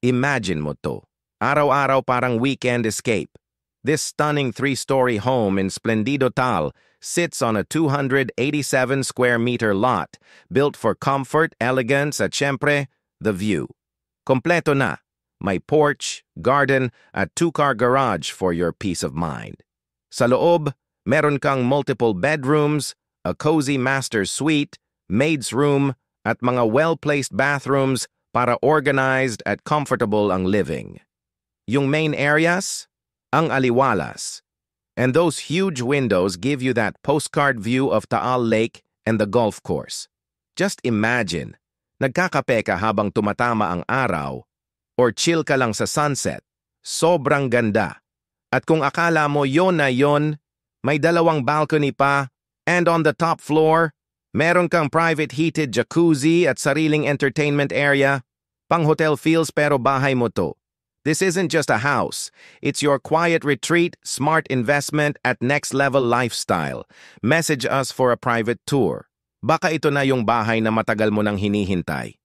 Imagine mo to. Araw-araw parang weekend escape. This stunning three-story home in Splendido Tal sits on a 287 square meter lot, built for comfort, elegance, at syempre, the view. Kompleto na. May porch, garden, at two-car garage for your peace of mind. Sa loob, meron kang multiple bedrooms, a cozy master suite, maid's room, at mga well-placed bathrooms para organized at comfortable ang living. Yung main areas? Ang aliwalas. And those huge windows give you that postcard view of Taal Lake and the golf course. Just imagine, nagkakape ka habang tumatama ang araw, or chill ka lang sa sunset. Sobrang ganda. At kung akala mo yon na yon, may dalawang balcony pa, and on the top floor, meron kang private heated jacuzzi at sariling entertainment area. Pang hotel feels pero bahay mo to. This isn't just a house. It's your quiet retreat, smart investment at next-level lifestyle. Message us for a private tour. Baka ito na yung bahay na matagal mo nang hinihintay.